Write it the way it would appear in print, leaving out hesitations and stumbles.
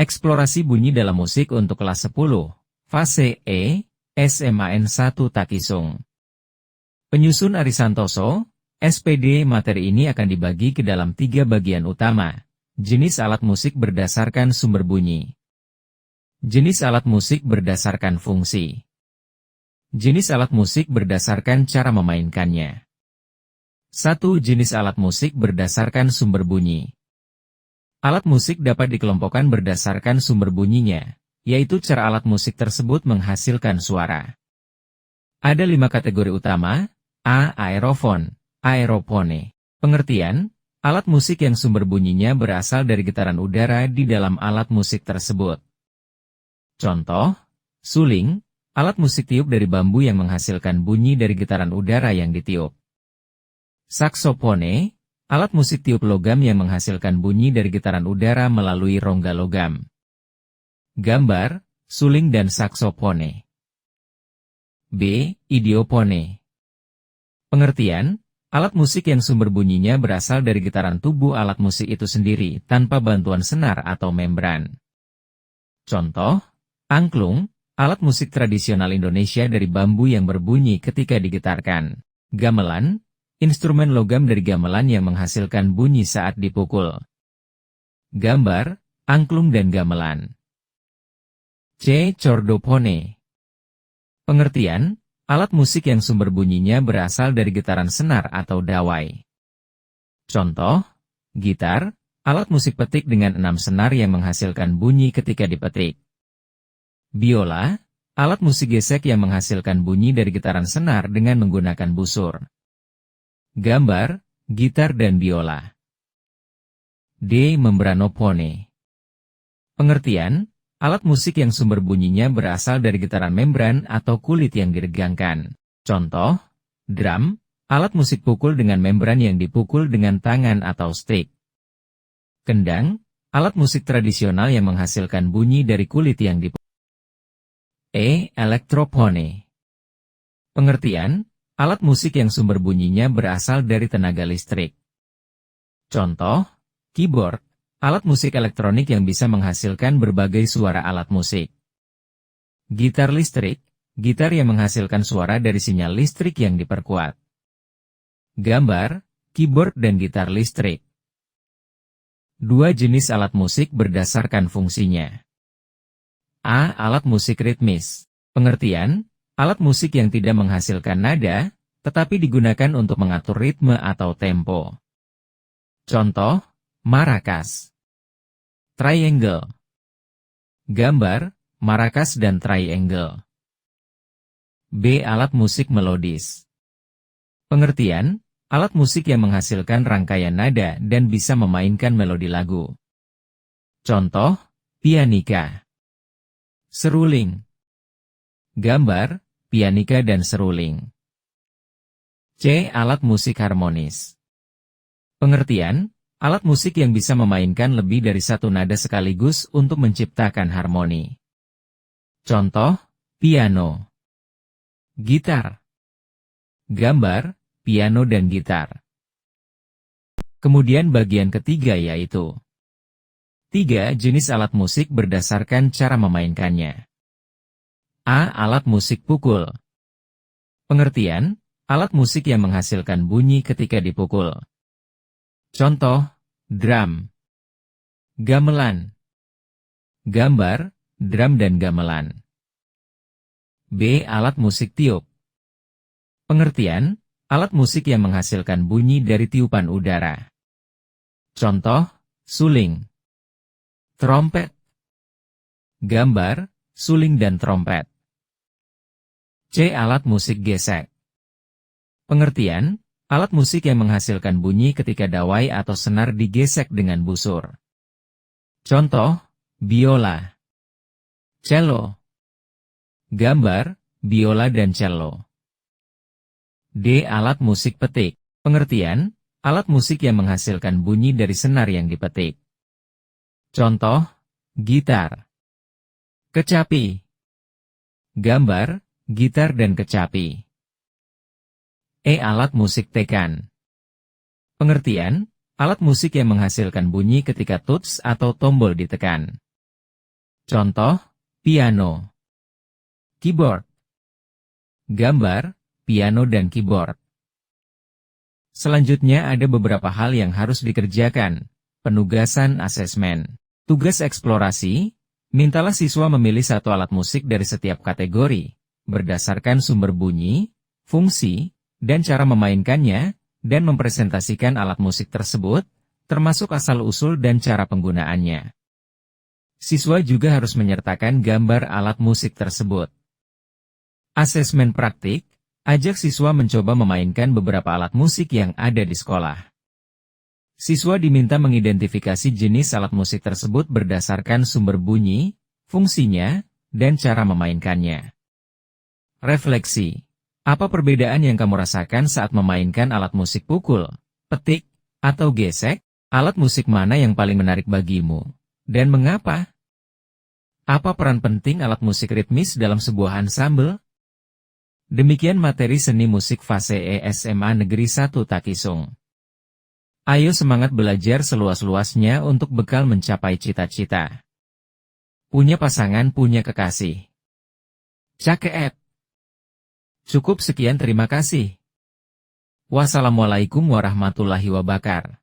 Eksplorasi bunyi dalam musik untuk kelas 10, fase E, SMAN 1 Takisung. Penyusun Arisantoso, SPD. Materi ini akan dibagi ke dalam 3 bagian utama. Jenis alat musik berdasarkan sumber bunyi. Jenis alat musik berdasarkan fungsi. Jenis alat musik berdasarkan cara memainkannya. 1. Jenis alat musik berdasarkan sumber bunyi. Alat musik dapat dikelompokkan berdasarkan sumber bunyinya, yaitu cara alat musik tersebut menghasilkan suara. Ada 5 kategori utama. A. Aerofon, aeropone. Pengertian, alat musik yang sumber bunyinya berasal dari getaran udara di dalam alat musik tersebut. Contoh, suling, alat musik tiup dari bambu yang menghasilkan bunyi dari getaran udara yang ditiup. Saksofone, alat musik tiup logam yang menghasilkan bunyi dari getaran udara melalui rongga logam. Gambar, suling dan saksofone. B. Idiopone. Pengertian, alat musik yang sumber bunyinya berasal dari getaran tubuh alat musik itu sendiri tanpa bantuan senar atau membran. Contoh, angklung, alat musik tradisional Indonesia dari bambu yang berbunyi ketika digetarkan. Gamelan, instrumen logam dari gamelan yang menghasilkan bunyi saat dipukul. Gambar, angklung dan gamelan. C. Chordopone. Pengertian, alat musik yang sumber bunyinya berasal dari getaran senar atau dawai. Contoh, gitar, alat musik petik dengan 6 senar yang menghasilkan bunyi ketika dipetik. Biola, alat musik gesek yang menghasilkan bunyi dari getaran senar dengan menggunakan busur. Gambar, gitar dan biola. D. Membranopone. Pengertian, alat musik yang sumber bunyinya berasal dari getaran membran atau kulit yang diregangkan. Contoh, drum, alat musik pukul dengan membran yang dipukul dengan tangan atau stick. Kendang, alat musik tradisional yang menghasilkan bunyi dari kulit yang dipukul. E. Elektropone. Pengertian, alat musik yang sumber bunyinya berasal dari tenaga listrik. Contoh, keyboard, alat musik elektronik yang bisa menghasilkan berbagai suara alat musik. Gitar listrik, gitar yang menghasilkan suara dari sinyal listrik yang diperkuat. Gambar, keyboard dan gitar listrik. 2 jenis alat musik berdasarkan fungsinya. A. Alat musik ritmis. Pengertian, alat musik yang tidak menghasilkan nada, tetapi digunakan untuk mengatur ritme atau tempo. Contoh, maracas. Triangle. Gambar, maracas dan triangle. B. Alat musik melodis. Pengertian, alat musik yang menghasilkan rangkaian nada dan bisa memainkan melodi lagu. Contoh, pianika. Seruling. Gambar, pianika dan seruling. C. Alat musik harmonis. Pengertian, alat musik yang bisa memainkan lebih dari satu nada sekaligus untuk menciptakan harmoni. Contoh, piano. Gitar. Gambar, piano dan gitar. Kemudian bagian ketiga yaitu 3 jenis alat musik berdasarkan cara memainkannya. A. Alat musik pukul. Pengertian, alat musik yang menghasilkan bunyi ketika dipukul. Contoh, drum. Gamelan. Gambar, drum dan gamelan. B. Alat musik tiup. Pengertian, alat musik yang menghasilkan bunyi dari tiupan udara. Contoh, suling. Trompet. Gambar, suling dan trompet. C. Alat musik gesek. Pengertian, alat musik yang menghasilkan bunyi ketika dawai atau senar digesek dengan busur. Contoh, biola. Cello. Gambar, biola dan cello. D. Alat musik petik. Pengertian, alat musik yang menghasilkan bunyi dari senar yang dipetik. Contoh, gitar. Kecapi. Gambar, gitar dan kecapi. E. Alat musik tekan. Pengertian, alat musik yang menghasilkan bunyi ketika tuts atau tombol ditekan. Contoh, piano. Keyboard. Gambar, piano dan keyboard. Selanjutnya ada beberapa hal yang harus dikerjakan. Penugasan asesmen. Tugas eksplorasi, mintalah siswa memilih satu alat musik dari setiap kategori, berdasarkan sumber bunyi, fungsi, dan cara memainkannya, dan mempresentasikan alat musik tersebut, termasuk asal-usul dan cara penggunaannya. Siswa juga harus menyertakan gambar alat musik tersebut. Asesmen praktik, ajak siswa mencoba memainkan beberapa alat musik yang ada di sekolah. Siswa diminta mengidentifikasi jenis alat musik tersebut berdasarkan sumber bunyi, fungsinya, dan cara memainkannya. Refleksi. Apa perbedaan yang kamu rasakan saat memainkan alat musik pukul, petik, atau gesek? Alat musik mana yang paling menarik bagimu? Dan mengapa? Apa peran penting alat musik ritmis dalam sebuah ensemble? Demikian materi seni musik fase E SMA Negeri 1 Takisung. Ayo semangat belajar seluas-luasnya untuk bekal mencapai cita-cita. Punya pasangan, punya kekasih. Cakep. Cukup sekian, terima kasih. Wassalamualaikum warahmatullahi wabarakatuh.